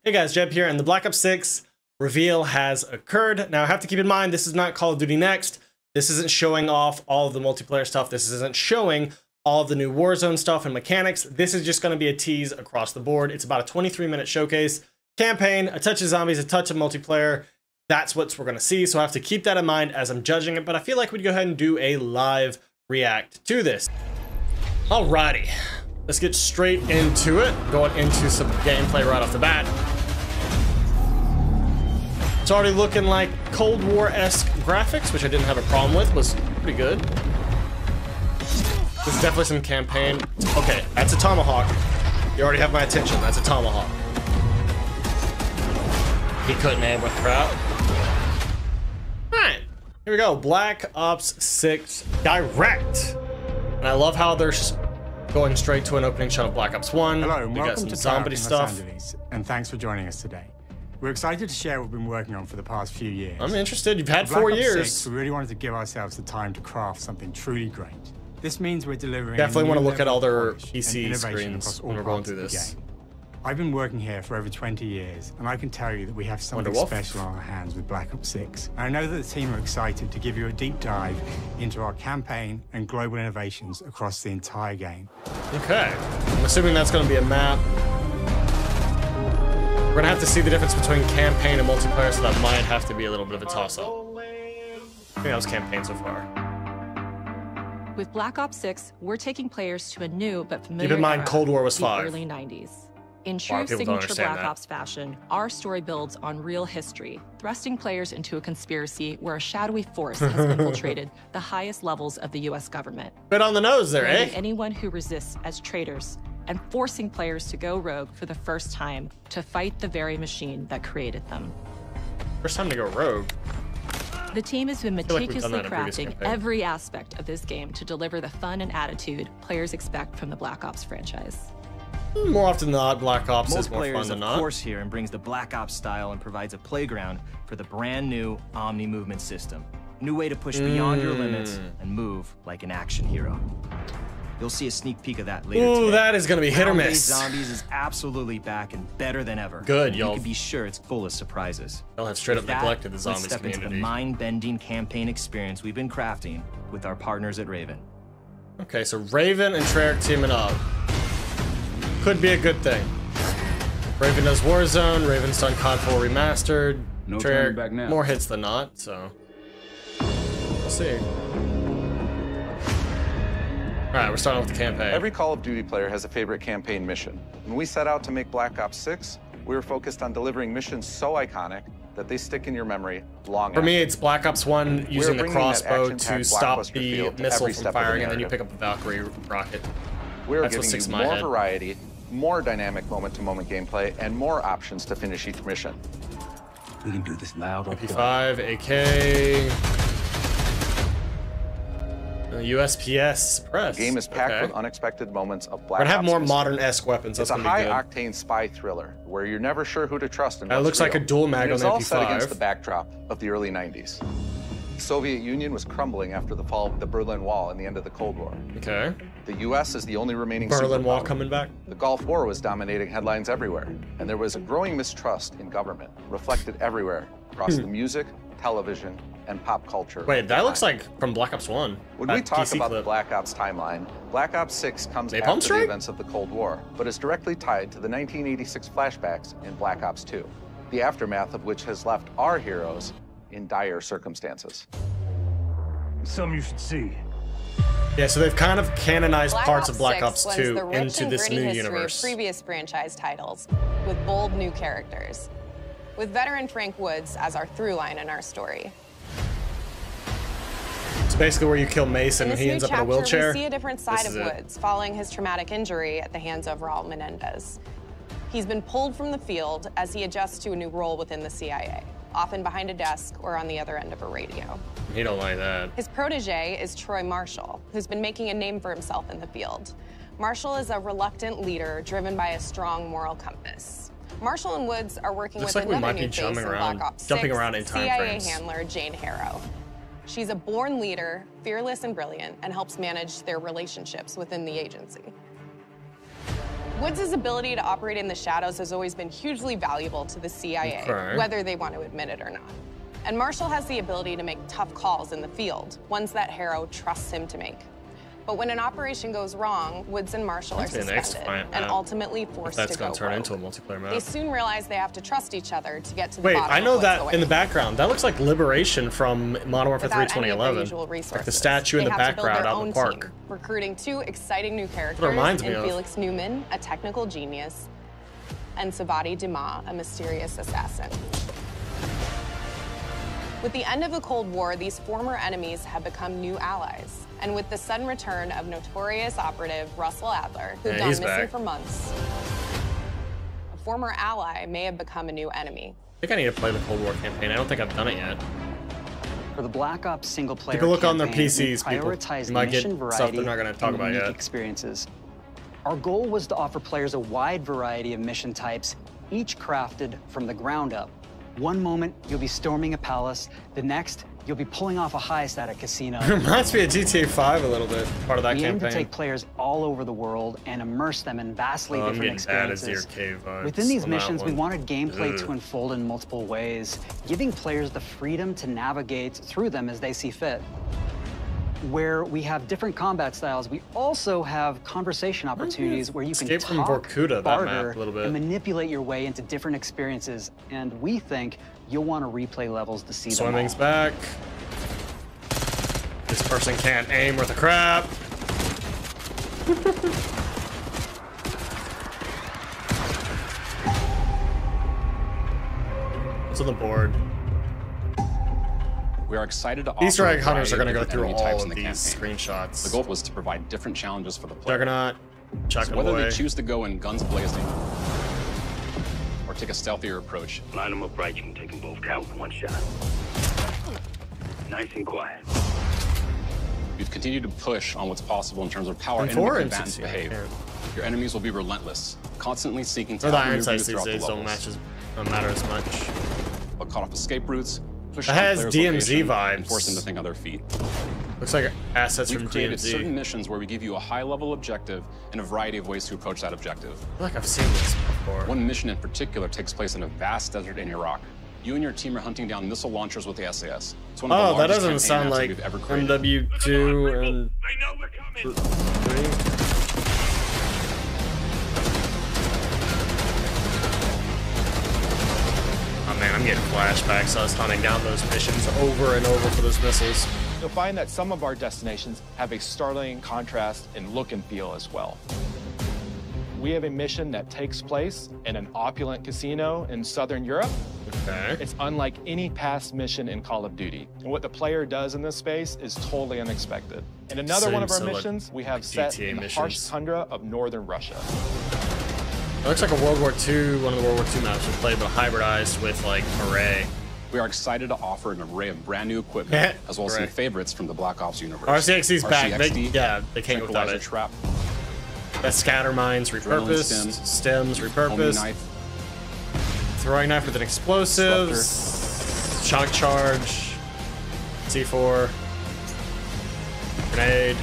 Hey guys, Jeb here, and the Black Ops 6 reveal has occurred. Now I have to keep in mind, this is not Call of Duty Next. This isn't showing off all of the multiplayer stuff. This isn't showing all of the new Warzone stuff and mechanics. This is just going to be a tease across the board. It's about a 23-minute showcase. Campaign, a touch of zombies, a touch of multiplayer. That's what we're going to see, so I have to keep that in mind as I'm judging it, but I feel like we'd go ahead and do a live react to this. Alrighty. Let's get straight into it. Going into some gameplay right off the bat. It's already looking like Cold War-esque graphics, which I didn't have a problem with. Was pretty good. There's definitely some campaign. Okay, that's a tomahawk. You already have my attention. That's a tomahawk. He couldn't aim with crap. Alright, here we go. Black Ops 6 Direct. And I love how they're going straight to an opening shot of Black Ops 1. Hello, and welcome to zombie stuff. Los Angeles, and thanks for joining us today. We're excited to share what we've been working on for the past few years. I'm interested. You've had Black 4 Ops years. 6, we really wanted to give ourselves the time to craft something truly great. This means we're delivering. Definitely want to look at all their PC screens when we're going through this. I've been working here for over 20 years, and I can tell you that we have something special on our hands with Black Ops 6. And I know that the team are excited to give you a deep dive into our campaign and global innovations across the entire game. Okay, I'm assuming that's going to be a map. We're going to have to see the difference between campaign and multiplayer, so that might have to be a little bit of a toss-up. I think that was campaign so far. With Black Ops 6, we're taking players to a new but familiar Keep in mind, era, Cold War was the 5. early 90s. In true signature Black Ops fashion, our story builds on real history, thrusting players into a conspiracy where a shadowy force has infiltrated the highest levels of the U.S. government. Bit on the nose there, eh? Anyone who resists as traitors and forcing players to go rogue for the first time to fight the very machine that created them. First time to go rogue. The team has been meticulously crafting every aspect of this game to deliver the fun and attitude players expect from the Black Ops franchise. More often than not, Black Ops is more fun than not. Most players, of course, here and brings the Black Ops style and provides a playground for the brand new Omni movement system. New way to push beyond your limits and move like an action hero. You'll see a sneak peek of that later today. That is gonna be hit or miss. Zombies is absolutely back and better than ever. Good, y'all. You can be sure it's full of surprises. Y'all have straight up neglected the zombies community. Let's step into the mind-bending campaign experience we've been crafting with our partners at Raven. Okay, so Raven and Treyarch teaming up. Could be a good thing. Raven does Warzone, Raven's done COD 4 Remastered. No turning back now. More hits than not, so we'll see. Alright, we're starting with the campaign. Every Call of Duty player has a favorite campaign mission. When we set out to make Black Ops 6, we were focused on delivering missions so iconic that they stick in your memory long For me, it's Black Ops 1 using the crossbow to stop the missile from firing, and then you pick up the Valkyrie rocket. We're giving you more variety, more dynamic moment-to-moment gameplay, and more options to finish each mission. We can do this loud. MP5, AK, USPS suppressed. The game is packed with unexpected moments of Black Ops. We're gonna have more modern-esque weapons. It's a high-octane spy thriller where you're never sure who to trust. That looks like a dual mag on the MP5. It's all set against the backdrop of the early 90s. The Soviet Union was crumbling after the fall of the Berlin Wall and the end of the Cold War. Okay. The U.S. is the only remaining Berlin Wall superpower. coming back. The Gulf War was dominating headlines everywhere, and there was a growing mistrust in government, reflected everywhere across the music, television, and pop culture. Wait, that looks like from Black Ops 1. When we talk about the Black Ops timeline, Black Ops 6 comes after the events of the Cold War, but is directly tied to the 1986 flashbacks in Black Ops 2, the aftermath of which has left our heroes in dire circumstances. Something you should see. Yeah, so they've kind of canonized parts of Black Ops 2 the rich into and this gritty new history universe. Of previous franchise titles with bold new characters, with veteran Frank Woods as our through line in our story. It's basically where you kill Mason and he ends up in a wheelchair. We see a different side of Woods following his traumatic injury at the hands of Raul Menendez. He's been pulled from the field as he adjusts to a new role within the CIA, often behind a desk or on the other end of a radio. He don't like that. His protege is Troy Marshall, who's been making a name for himself in the field. Marshall is a reluctant leader driven by a strong moral compass. Marshall and Woods are working with another new face in Black Ops 6, CIA handler Jane Harrow. She's a born leader, fearless and brilliant, and helps manage their relationships within the agency. Woods' ability to operate in the shadows has always been hugely valuable to the CIA, whether they want to admit it or not. And Marshall has the ability to make tough calls in the field, ones that Harrow trusts him to make. But when an operation goes wrong, Woods and Marshall are suspended and ultimately forced to go going to turn into a multiplayer map. They soon realize they have to trust each other to get to the bottom of what's I know that going in the background. That looks like Liberation from Modern Warfare 3 2011. Like the statue in the background out in the park. Team, recruiting 2 exciting new characters in Felix Newman, a technical genius, and Savati Dumas, a mysterious assassin. With the end of the Cold War, these former enemies have become new allies. And with the sudden return of notorious operative Russell Adler, who'd gone missing for months, a former ally may have become a new enemy. I think I need to play the Cold War campaign. I don't think I've done it yet. For the Black Ops single-player people look campaign, on their PCs, prioritize you might get mission variety stuff they're not going to talk about yet. Experiences. Our goal was to offer players a wide variety of mission types, each crafted from the ground up. One moment, you'll be storming a palace. The next, you'll be pulling off a heist at a casino. Reminds me of GTA 5 a little bit, part of that campaign. We aim to take players all over the world and immerse them in vastly different experiences. Within these missions, we wanted gameplay to unfold in multiple ways, giving players the freedom to navigate through them as they see fit. Where we have different combat styles, we also have conversation opportunities where you can talk, barter, and manipulate your way into different experiences. And we think you'll want to replay levels to see them all. Swimming's back. This person can't aim worth a crap. What's on the board? We are excited to offer Easter egg hunters are going to go through all of these screenshots. The goal was to provide different challenges for the player. Juggernaut, so whether they choose to go in guns blazing or take a stealthier approach. Line them up right, you can take them both down with one shot. Nice and quiet. We've continued to push on what's possible in terms of how our enemy combatants behave. Your enemies will be relentless, constantly seeking to outmaneuver you throughout the levels. Don't matter as much. But cut off escape routes. It has DMZ vibes. And force them to think on their feet. Looks like assets from We've created DMZ. certain missions where we give you a high-level objective and a variety of ways to approach that objective. I feel like I've seen this before. One mission in particular takes place in a vast desert in Iraq. You and your team are hunting down missile launchers with the SAS. It's one of the that largest doesn't sound like we've ever created. MW2 and 3. Man, I'm getting flashbacks. I was hunting down those missions over and over for those missiles. You'll find that some of our destinations have a startling contrast in look and feel as well. We have a mission that takes place in an opulent casino in Southern Europe. Okay. It's unlike any past mission in Call of Duty. And what the player does in this space is totally unexpected. In another one of our missions, we have set in the harsh tundra of northern Russia. It looks like a World War II, one of the World War II maps we played, but hybridized with like array. We are excited to offer an array of brand new equipment, as well as some favorites from the Black Ops universe. RCXD's back. They can't go without it. Trap. That's scatter mines repurposed, stems repurposed, throwing knife with an explosive, shock charge, C4, grenade.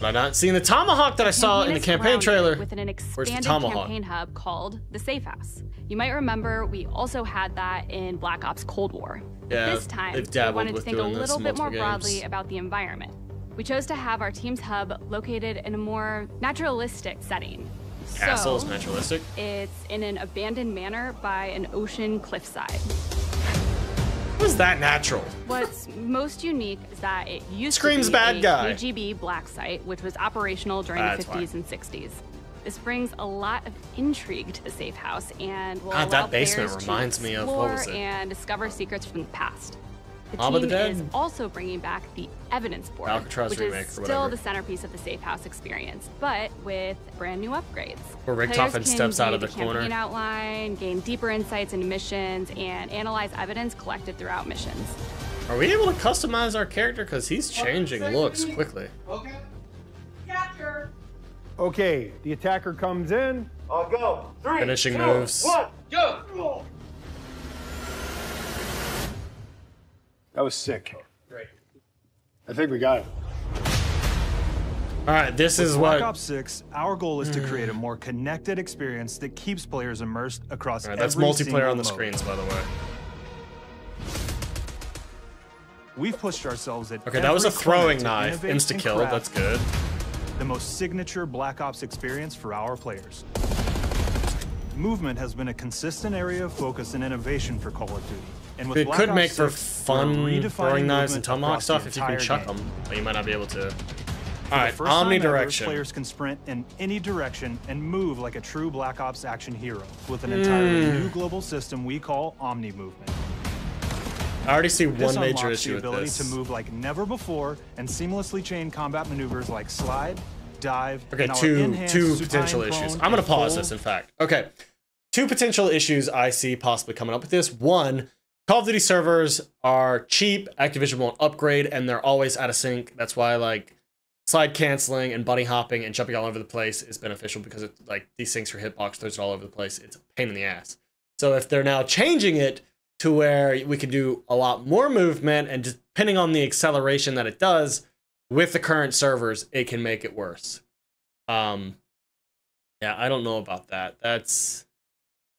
But I've not seen the tomahawk that I saw in the campaign trailer. Within an Where's the expanded tomahawk? campaign hub called the Safe House. You might remember we also had that in Black Ops Cold War. Yeah, this time, we wanted to think a little bit more broadly about the environment. We chose to have our team's hub located in a more naturalistic setting. Castle's naturalistic? It's in an abandoned manor by an ocean cliffside. How is that natural? What's most unique is that it used Screams to be bad a guy. KGB black site, which was operational during the 50s and 60s. This brings a lot of intrigue to the Safe House and will allow that basement players reminds to me of, explore what was it? and discover secrets from the past. The Mob of the team Dead? is also bringing back the evidence board, Alcatraz which remake is or still whatever. the centerpiece of the Safe House experience, but with brand new upgrades. Where Richtofen Players can steps out view of the corner. campaign outline, gain deeper insights into missions, and analyze evidence collected throughout missions. Are we able to customize our character? Because he's changing looks quickly. Okay. Capture. Okay, the attacker comes in. I'll go. 3, Finishing 2, moves. 1, go. That was sick. Great. I think we got it. All right, this is what... Blackops 6, our goal is to create a more connected experience that keeps players immersed across every that's multiplayer on the mode. screens, by the way. We've pushed ourselves at okay, that was a throwing knife. Insta-kill, that's good. The most signature Black Ops experience for our players. Movement has been a consistent area of focus and innovation for Call of Duty. And with it could make for fun throwing knives and tomahawk stuff if you can chuck them, but you might not be able to. All right, omnidirectional. Players can sprint in any direction and move like a true Black Ops action hero with an entirely new global system we call Omni Movement. I already see one major issue with this. The ability to move like never before and seamlessly chain combat maneuvers like slide, dive, okay, and two potential issues. I'm going to pause this, in fact. Okay, two potential issues I see possibly coming up with this. One, Call of Duty servers are cheap, Activision won't upgrade, and they're always out of sync. That's why, like, slide canceling and bunny hopping and jumping all over the place is beneficial because it, like, desyncs your hitbox, throws it all over the place. It's a pain in the ass. So if they're now changing it to where we can do a lot more movement, and just depending on the acceleration that it does with the current servers, it can make it worse. Yeah, I don't know about that. That's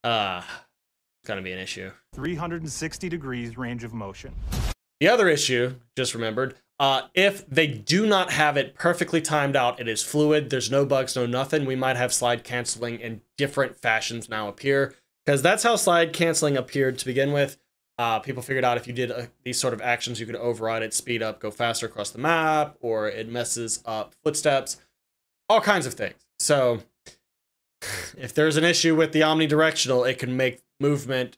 gonna be an issue. 360 degrees range of motion. The other issue, just remembered, if they do not have it perfectly timed out, it is fluid, there's no bugs, no nothing, we might have slide canceling in different fashions now appear. Because that's how slide canceling appeared to begin with. People figured out if you did these sort of actions, you could override it, speed up, go faster across the map, or it messes up footsteps, all kinds of things. So if there's an issue with the omnidirectional, it can make movement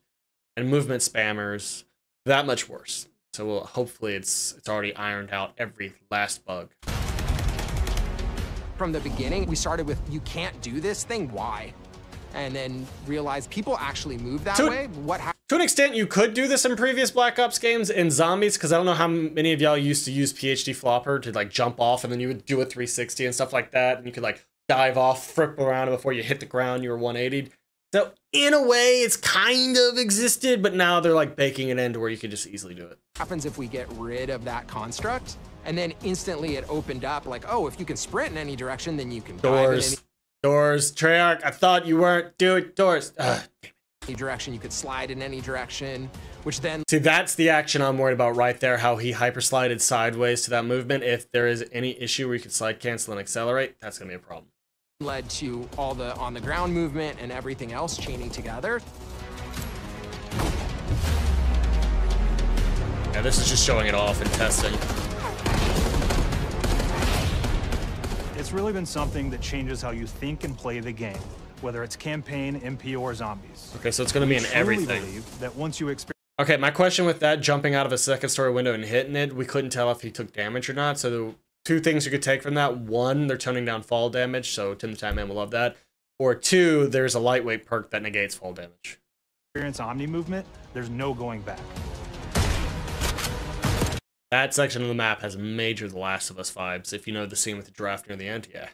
and movement spammers that much worse. So hopefully it's already ironed out every last bug. From the beginning, we started with, you can't do this thing, why? And then realize people actually move that way. To an extent, you could do this in previous Black Ops games in Zombies, because I don't know how many of y'all used to use PhD Flopper to like jump off, and then you would do a 360 and stuff like that, and you could like dive off, flip around, and before you hit the ground, you were 180'd. So in a way, it's kind of existed, but now they're like baking it into where you can just easily do it. Happens if we get rid of that construct, and then instantly it opened up like, oh, if you can sprint in any direction, then you can dive in any Doors, Treyarch, I thought you weren't doing doors. Any direction, you could slide in any direction, which then... See, that's the action I'm worried about right there, how he hyperslided sideways to that movement. If there is any issue where you could slide cancel and accelerate, that's going to be a problem. Led to all the on-the-ground movement and everything else chaining together. Yeah, this is just showing it off and testing. It's really been something that changes how you think and play the game, whether it's campaign, MP, or zombies. Okay, so it's going to be in everything. That once you experience... Okay, my question with that, jumping out of a second story window and hitting it, we couldn't tell if he took damage or not. So the two things you could take from that: one, they're toning down fall damage, so Tim the Time Man will love that. Or two, there's a lightweight perk that negates fall damage. Experience Omni movement, there's no going back. That section of the map has major The Last of Us vibes, if you know the scene with the giraffe near the end, yeah.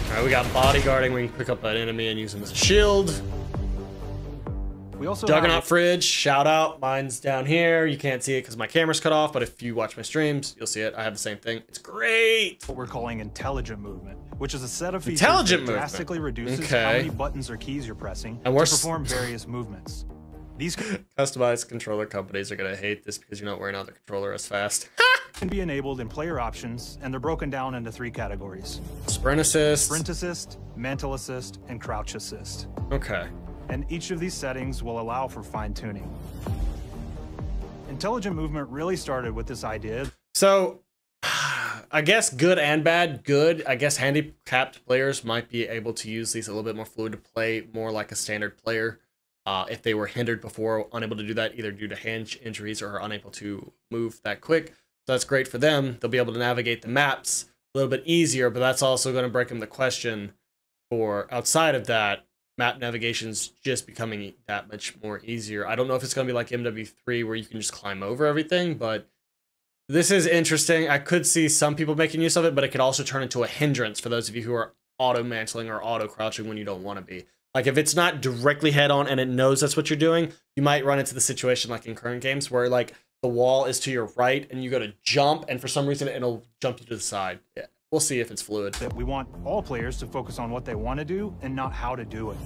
Alright, we got bodyguarding, we can pick up an enemy and use him as a shield. We also Juggernaut fridge, shout out, mine's down here. You can't see it because my camera's cut off, but if you watch my streams, you'll see it. I have the same thing. It's great! What we're calling intelligent movement, which is a set of features that drastically reduces how many buttons or keys you're pressing to perform various movements. These customized controller companies are going to hate this because you're not wearing out the controller as fast. Can be enabled in player options, and they're broken down into 3 categories. Sprint assist, mantle assist, and crouch assist. Okay. And each of these settings will allow for fine-tuning. Intelligent movement really started with this idea. So, I guess good and bad. Good, I guess handicapped players might be able to use these a little bit more fluid to play more like a standard player. If they were hindered before, unable to do that either due to hand injuries or unable to move that quick. So that's great for them. They'll be able to navigate the maps a little bit easier, but that's also going to break them the question for outside of that, map navigation's just becoming that much more easier. I don't know if it's going to be like MW3 where you can just climb over everything, but this is interesting. I could see some people making use of it, but it could also turn into a hindrance for those of you who are auto-mantling or auto-crouching when you don't want to be. Like, if it's not directly head-on and it knows that's what you're doing, you might run into the situation like in current games where, like, the wall is to your right and you go to jump, and for some reason it'll jump you to the side. Yeah. We'll see if it's fluid. We want all players to focus on what they want to do and not how to do it.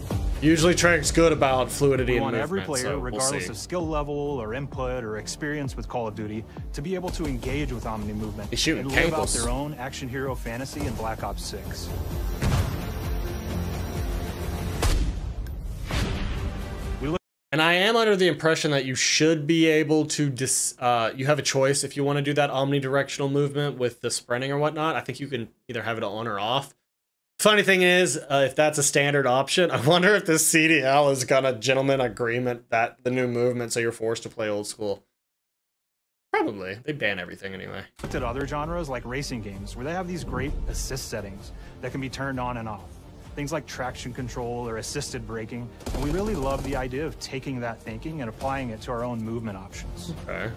Usually Treyarch's good about fluidity and movement. We want every player, so regardless of skill level or input or experience with Call of Duty, to be able to engage with Omni movement and live out their own action hero fantasy in Black Ops 6. And I am under the impression that you should be able to you have a choice if you want to do that omnidirectional movement with the sprinting or whatnot. I think you can either have it on or off. Funny thing is, if that's a standard option, I wonder if this CDL has got a gentleman agreement that the new movement, so you're forced to play old school. Probably. They ban everything anyway. Looked at other genres like racing games where they have these great assist settings that can be turned on and off. Things like traction control or assisted braking, and we really love the idea of taking that thinking and applying it to our own movement options. Okay.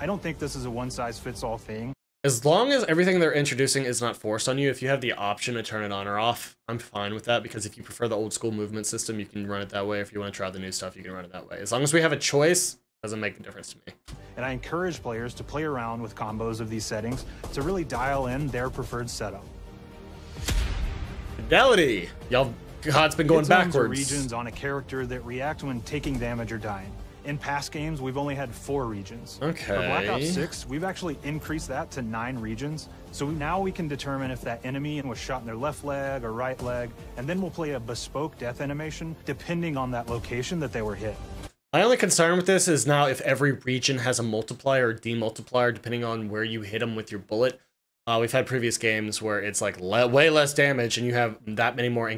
I don't think this is a one-size-fits-all thing. As long as everything they're introducing is not forced on you, if you have the option to turn it on or off, I'm fine with that, because if you prefer the old school movement system, you can run it that way. If you want to try the new stuff, you can run it that way. As long as we have a choice, it doesn't make a difference to me. And I encourage players to play around with combos of these settings to really dial in their preferred setup. Fidelity! Y'all, God's been going backwards. Regions on a character that react when taking damage or dying. In past games, we've only had 4 regions. Okay. For Black Ops 6, we've actually increased that to 9 regions. So now we can determine if that enemy was shot in their left leg or right leg, and then we'll play a bespoke death animation depending on that location that they were hit. My only concern with this is now if every region has a multiplier or demultiplier depending on where you hit them with your bullet. We've had previous games where it's like way less damage and you have that many more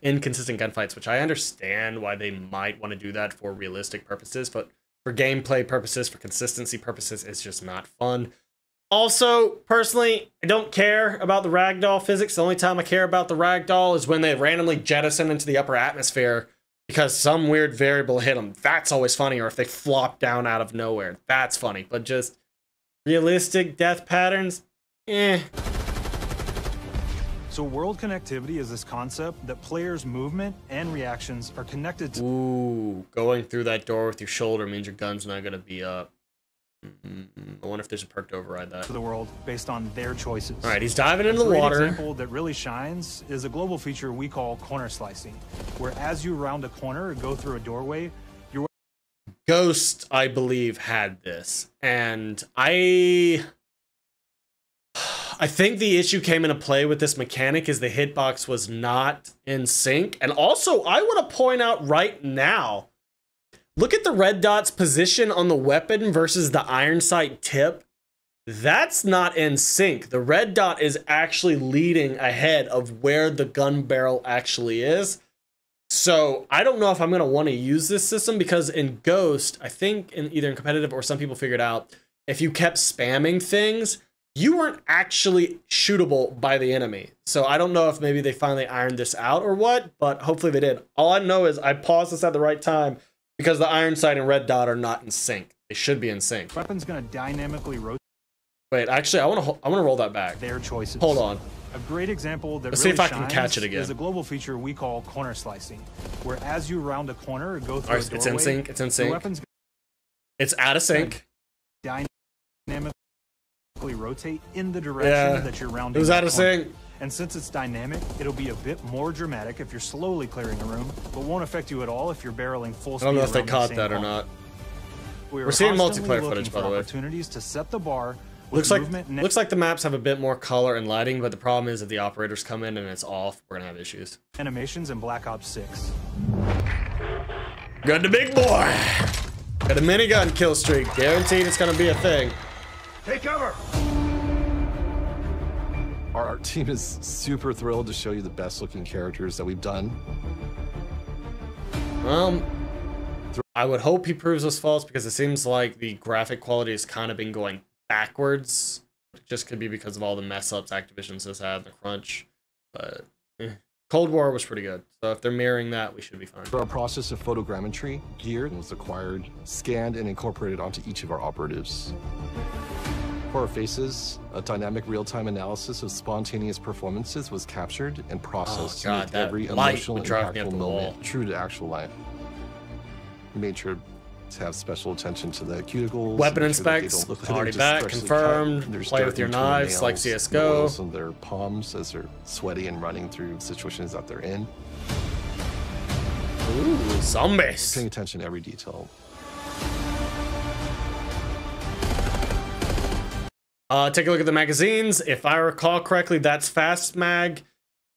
inconsistent gunfights, which I understand why they might want to do that for realistic purposes, but for gameplay purposes, for consistency purposes, it's just not fun. Also, personally, I don't care about the ragdoll physics. The only time I care about the ragdoll is when they randomly jettison into the upper atmosphere because some weird variable hit them. That's always funny, or if they flop down out of nowhere. That's funny, but just realistic death patterns, eh. So world connectivity is this concept that players' movement and reactions are connected to. Ooh, going through that door with your shoulder means your gun's not going to be up. I wonder if there's a perk to override that. To the world based on their choices. All right, he's diving into the water. An example that really shines is a global feature we call corner slicing, where as you round a corner or go through a doorway, you're... Ghost, I believe, had this, and I think the issue came into play with this mechanic is the hitbox was not in sync. And also, I want to point out right now, look at the red dot's position on the weapon versus the iron sight tip. That's not in sync. The red dot is actually leading ahead of where the gun barrel actually is. So I don't know if I'm going to want to use this system because in Ghost, I think either in competitive or some people figured out, if you kept spamming things, you weren't actually shootable by the enemy. So I don't know if maybe they finally ironed this out or what, but hopefully they did. All I know is I paused this at the right time because the iron sight and red dot are not in sync. They should be in sync. Weapon's gonna dynamically rotate. Wait, actually, I want to roll that back. Their choices. Hold on. A great example that Let's really see if I can catch it again. Is a global feature we call corner slicing, where as you round a corner or go through a doorway, it's in sync. It's in sync. Weapon's it's out of sync. Dynamically rotate in the direction that you're rounding. It was out of sync. And since it's dynamic, it'll be a bit more dramatic if you're slowly clearing a room, but won't affect you at all if you're barreling full speed. I don't know if they caught that or not. We're seeing multiplayer footage, by the way. Opportunities to set the bar. Looks like the maps have a bit more color and lighting, but the problem is if the operators come in and it's off, we're gonna have issues. Animations in Black Ops 6. Got the big boy. Got a minigun kill streak. Guaranteed it's gonna be a thing. Take cover. Our team is super thrilled to show you the best looking characters that we've done. I would hope he proves us false because it seems like the graphic quality has kind of been going backwards. It just could be because of all the mess ups Activision's has had in the crunch. But Cold War was pretty good. So if they're mirroring that, we should be fine. Our process of photogrammetry gear was acquired, scanned, and incorporated onto each of our operatives. For our faces, a dynamic real-time analysis of spontaneous performances was captured and processed to make every emotional and impactful moment true to actual life. We made sure to have special attention to the cuticles. Weapon inspects, already back, confirmed. Play with your knives like CSGO. On their palms as they're sweaty and running through situations that they're in. Ooh, zombies. Paying attention to every detail. Take a look at the magazines. If I recall correctly, that's fast mag.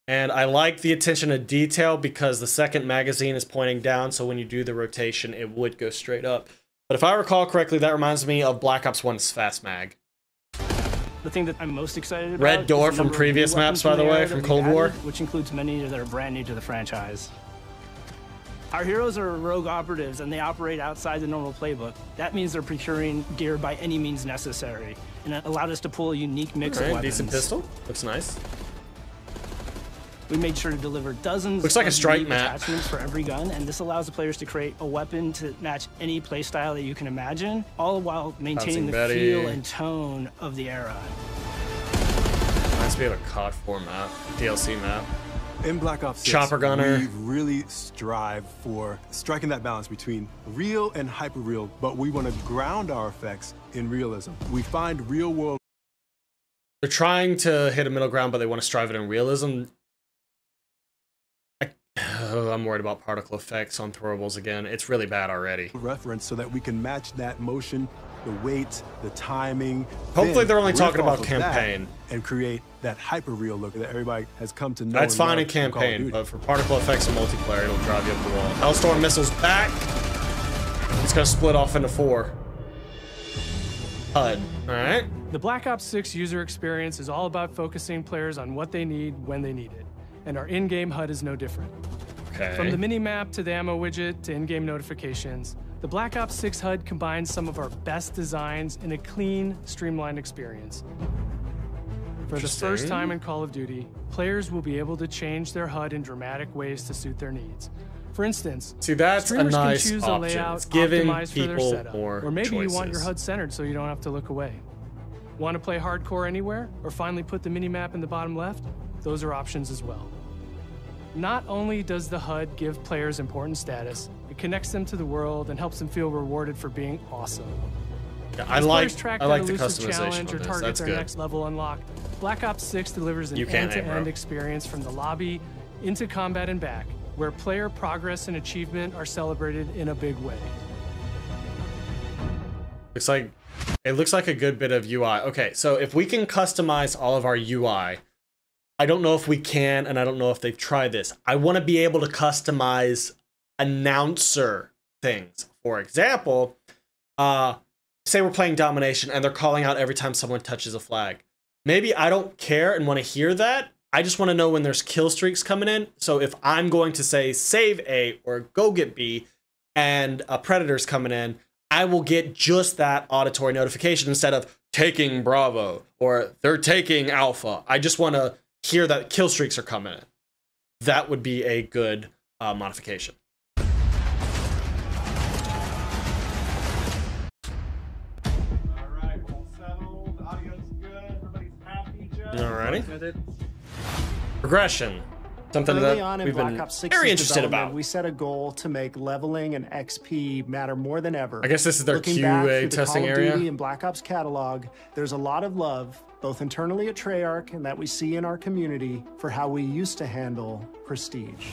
And I like the attention to detail because the second magazine is pointing down, so when you do the rotation, it would go straight up. But if I recall correctly, that reminds me of Black Ops 1's fast mag. The thing that I'm most excited about Red Door from previous maps, by the way, from Cold War. Which includes many that are brand new to the franchise. Our heroes are rogue operatives, and they operate outside the normal playbook. That means they're procuring gear by any means necessary, and it allowed us to pull a unique mix of weapons. Decent pistol. Looks nice. We made sure to deliver dozens Looks like a of strike map attachments for every gun, and this allows the players to create a weapon to match any playstyle that you can imagine, all while maintaining the feel and tone of the era. Reminds me of a COD 4 map, DLC map. In Black Ops 6, Chopper Gunner. we really strive for striking that balance between real and hyper-real, but we want to ground our effects in realism. We find real-world... They're trying to hit a middle ground, but they want to strive it in realism. I'm worried about particle effects on throwables again. It's really bad already. ...reference so that we can match that motion, the weight, the timing. Hopefully they're only talking about campaign. And create that hyper-real look that everybody has come to know. That's fine in campaign, but for particle effects and multiplayer, it'll drive you up the wall. Hellstorm missiles back. It's gonna split off into 4. HUD. All right. The Black Ops 6 user experience is all about focusing players on what they need when they need it, and our in-game HUD is no different. Okay. From the mini-map to the ammo widget to in-game notifications, the Black Ops 6 HUD combines some of our best designs in a clean, streamlined experience. For the first time in Call of Duty, players will be able to change their HUD in dramatic ways to suit their needs. For instance, see, that's a nice can choose option. a layout It's giving optimized for their people setup, more or maybe choices. you want your HUD centered so you don't have to look away. Want to play hardcore anywhere, or finally put the mini-map in the bottom left? Those are options as well. Not only does the HUD give players important status, it connects them to the world and helps them feel rewarded for being awesome. Yeah, I like the customization challenge or on this. target That's their good. next level unlock. Black Ops 6 delivers an end-to-end experience from the lobby into combat and back, where player progress and achievement are celebrated in a big way. It looks like a good bit of UI. Okay, so if we can customize all of our UI, I don't know if we can, and I don't know if they've tried this. I want to be able to customize announcer things. For example, say we're playing domination and they're calling out every time someone touches a flag. Maybe I don't care and want to hear that. I just want to know when there's kill streaks coming in. So if I'm going to say save A or go get B and a predator's coming in, I will get just that auditory notification instead of taking Bravo or they're taking Alpha. I just want to hear that kill streaks are coming in. That would be a good modification. Alrighty. Progression. Something Early that on in we've Black been Ops 6's very interested about. We set a goal to make leveling and XP matter more than ever. I guess this is their Looking back QA through the testing Call of area. Duty and Black Ops catalog, there's a lot of love, both internally at Treyarch and that we see in our community, for how we used to handle prestige.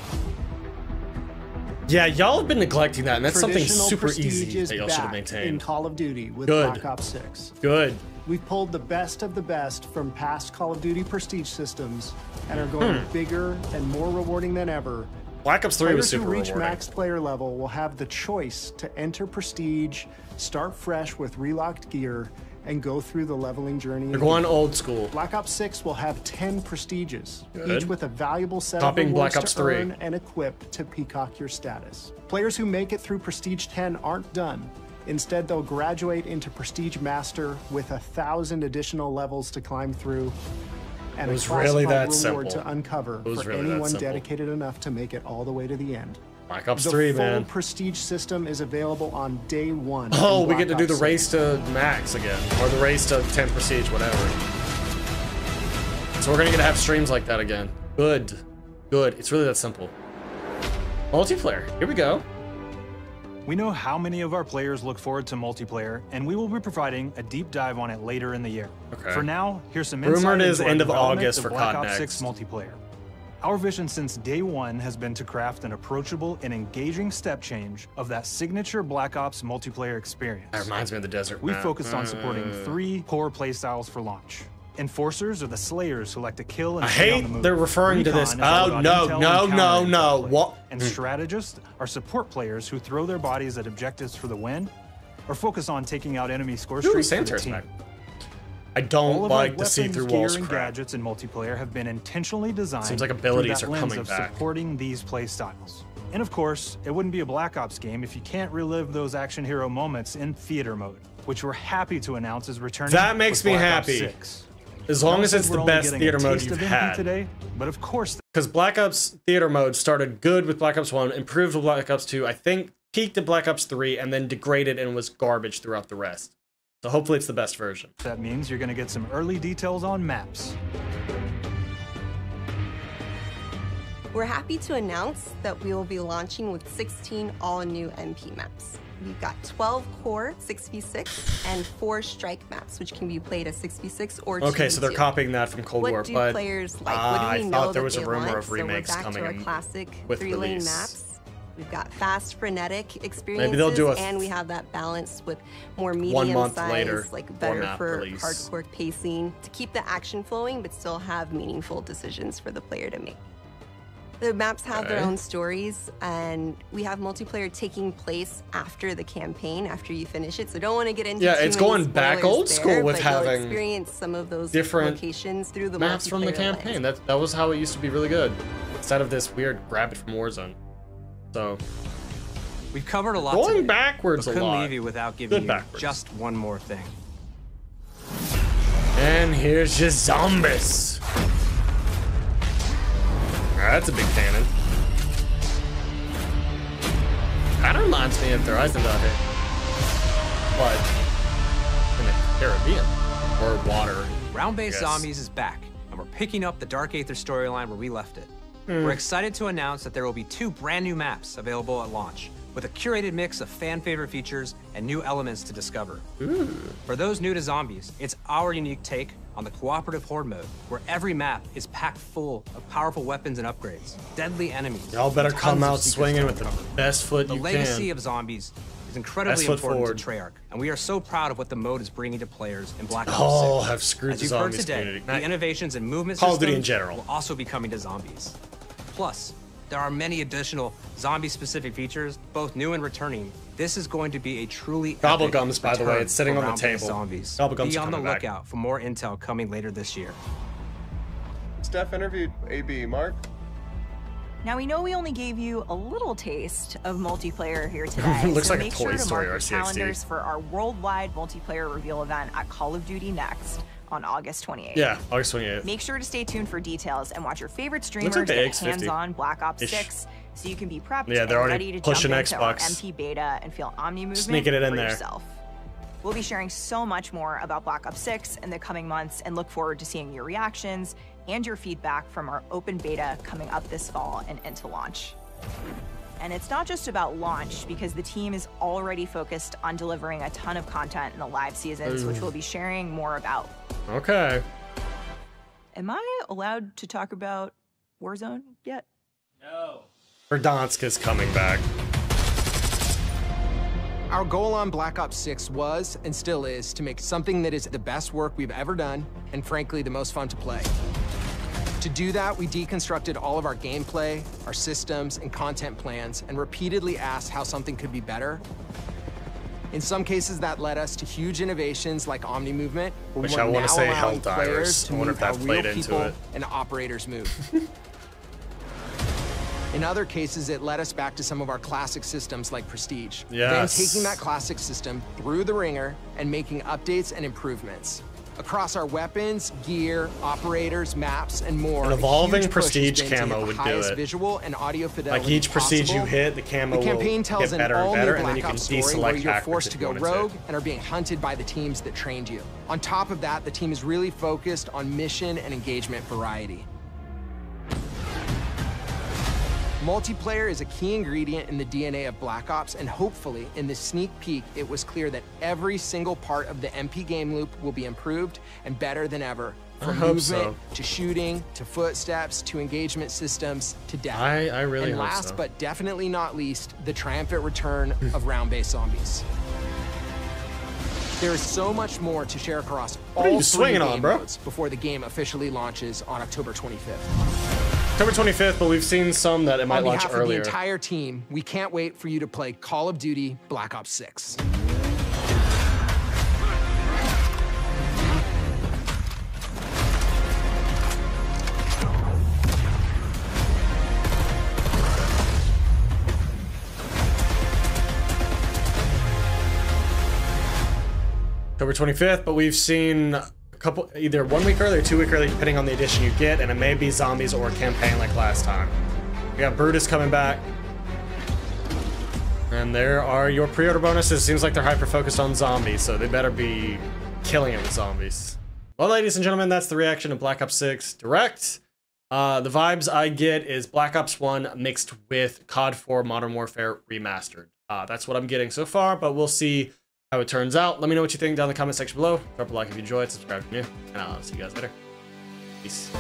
Yeah, y'all have been neglecting that, and that's something Traditional super prestige easy is that y'all should have back maintained. in Call of Duty with Good. Black Ops 6. Good. We've pulled the best of the best from past Call of Duty prestige systems and are going bigger and more rewarding than ever. Black Ops 3 was Players who super reach rewarding. max player level will have the choice to enter prestige, start fresh with relocked gear, and go through the leveling journey. They're going old school. Black Ops 6 will have 10 prestiges, Good. each with a valuable set Copying of rewards Black Ops to 3. earn and equip to peacock your status. Players who make it through Prestige 10 aren't done. Instead, they'll graduate into Prestige Master with 1,000 additional levels to climb through and It was a really classified that reward simple. to uncover It was for really that anyone simple. dedicated enough to make it all the way to the end. Black Ops The 3, full man. Prestige system is available on day 1. Oh, in we get to Black do the Ops race to max again, or the race to 10 prestige, whatever. So we're gonna get to have streams like that again. Good, good. It's really that simple. Multiplayer. Here we go. We know how many of our players look forward to multiplayer, and we will be providing a deep dive on it later in the year. Okay. For now, here's some Rumored insight is into end our of August development for of Black COD Ops Next. 6 multiplayer. Our vision since day one has been to craft an approachable and engaging step change of that signature Black Ops multiplayer experience. That reminds me of the desert We map. focused on supporting 3 core playstyles for launch. Enforcers are the slayers who like to kill and I stay on the hate move. they're referring to this. Recon is all Oh, about no, intel no, and no, countering no. play. What? And strategists are support players who throw their bodies at objectives for the win or focus on taking out enemy score Ooh, streaks for the Santa's team. back. I don't All of our like the weapons, see-through gear, walls and crap. gadgets in multiplayer have been intentionally designed Seems like through abilities that are lens coming of back. supporting these play styles. And of course, it wouldn't be a Black Ops game if you can't relive those action hero moments in theater mode, which we're happy to announce is returning. That makes with me Black Ops happy. 6. As long as Granted, it's we're the only best getting theater a mode taste you've of anything had. today, but of course, Because Black Ops theater mode started good with Black Ops 1, improved with Black Ops 2, I think peaked at Black Ops 3, and then degraded and was garbage throughout the rest. So hopefully it's the best version. that means you're going to get some early details on maps. We're happy to announce that we will be launching with 16 all-new MP maps. We've got 12 core 6v6 and 4 strike maps, which can be played as 6v6 or 2v2. Okay, so they're copying that from Cold War, What do but players like? What do we I know thought there that was a they rumor want? of remakes so we're back coming to our in classic with 3-lane release. maps. We've got fast, frenetic experiences, Maybe they'll do a and we have that balance with more 1 month medium later size, like better format for release. hardcore pacing to keep the action flowing, but still have meaningful decisions for the player to make. The maps have their Okay. own stories, and we have multiplayer taking place after the campaign, after you finish it. So don't want to get into Yeah, too it's many going back spoilers old there, school with but you'll having experience some of those different locations through the maps from the multiplayer lens. campaign. That was how it used to be really good. Instead of this weird grab it from Warzone. So We've covered a lot going today, backwards but a couldn't lot. leave you without Good giving you backwards. just one more thing. And here's your zombies. Alright, that's a big cannon. Kinda reminds me of the Horizon out here. But in the Caribbean. Or water. Round-based Yes. Zombies is back, and we're picking up the Dark Aether storyline where we left it. Hmm. We're excited to announce that there will be 2 brand new maps available at launch, with a curated mix of fan-favorite features and new elements to discover. For those new to Zombies, it's our unique take on the cooperative horde mode, where every map is packed full of powerful weapons and upgrades, deadly enemies. Y'all better and come tons of out secrets swinging to with the uncover. best foot The you legacy can. of Zombies is incredibly Best foot important forward. to Treyarch, and we are so proud of what the mode is bringing to players in Black Ops 6. Oh, have screwed As the you've heard Zombies today, community. the innovations and movement Call of Duty in systems general. will also be coming to Zombies. Plus, there are many additional zombie-specific features, both new and returning. This is going to be a truly epic Gobblegums, by the way, return it's sitting for on the round-based table. Zombies. Gobblegums Be are on the coming back. lookout for more intel coming later this year. Steph interviewed AB. Mark? Now, we know we only gave you a little taste of multiplayer here today. Looks so like a make Toy sure to Story mark your RCXD. calendars for our worldwide multiplayer reveal event at Call of Duty Next on August 28th. Yeah, August 28th. Make sure to stay tuned for details and watch your favorite streamers like the get X50 hands-on Black Ops -ish. 6 so you can be prepped Yeah, they're and already ready to pushing jump into our Xbox. MP beta and feel Omni movement Sneaking it in for there. yourself. We'll be sharing so much more about Black Ops 6 in the coming months and look forward to seeing your reactions and your feedback from our open beta coming up this fall and into launch. And it's not just about launch, because the team is already focused on delivering a ton of content in the live seasons, which Ooh. we'll be sharing more about. Okay. Am I allowed to talk about Warzone yet? No. Verdansk is coming back. Our goal on Black Ops 6 was, and still is, to make something that is the best work we've ever done, and frankly, the most fun to play. To do that, we deconstructed all of our gameplay, our systems, and content plans, and repeatedly asked how something could be better. In some cases, that led us to huge innovations like Omni movement, where Which we're I wanna now say allowing Helldivers. players to I wonder move if how that real played into people it. and operators move. In other cases, it led us back to some of our classic systems like Prestige. Yes. Then taking that classic system through the ringer and making updates and improvements. Across our weapons, gear, operators, maps, and more. An a evolving huge push has Prestige been to camo hit the would do highest it. visual and audio fidelity Like each Prestige you possible. hit, the camo The campaign will tells get an better and all-new better, and Black then you can Ops story where deselect you're actors forced if to you go wanted rogue to. and are being hunted by the teams that trained you. On top of that, the team is really focused on mission and engagement variety. Multiplayer is a key ingredient in the DNA of Black Ops, and hopefully, in this sneak peek, it was clear that every single part of the MP game loop will be improved and better than ever. From movement to shooting to footsteps to engagement systems to death. I really and hope last so. but definitely not least, the triumphant return of round-based zombies. There is so much more to share across all three game modes before the game officially launches on October 25th. October 25th, but we've seen some that it might launch earlier. On behalf of the entire team, we can't wait for you to play Call of Duty Black Ops 6. October 25th, but we've seen a couple, either 1 week early or 2 week early, depending on the edition you get, and it may be zombies or campaign like last time. We got Brutus coming back. And there are your pre-order bonuses. Seems like they're hyper-focused on zombies, so they better be killing it with zombies. Well, ladies and gentlemen, that's the reaction to Black Ops 6 Direct. The vibes I get is Black Ops 1 mixed with COD 4 Modern Warfare Remastered. That's what I'm getting so far, but we'll see how it turns out. Let me know what you think down in the comment section below. Drop a like if you enjoyed, subscribe if you're new, and I'll see you guys later. Peace.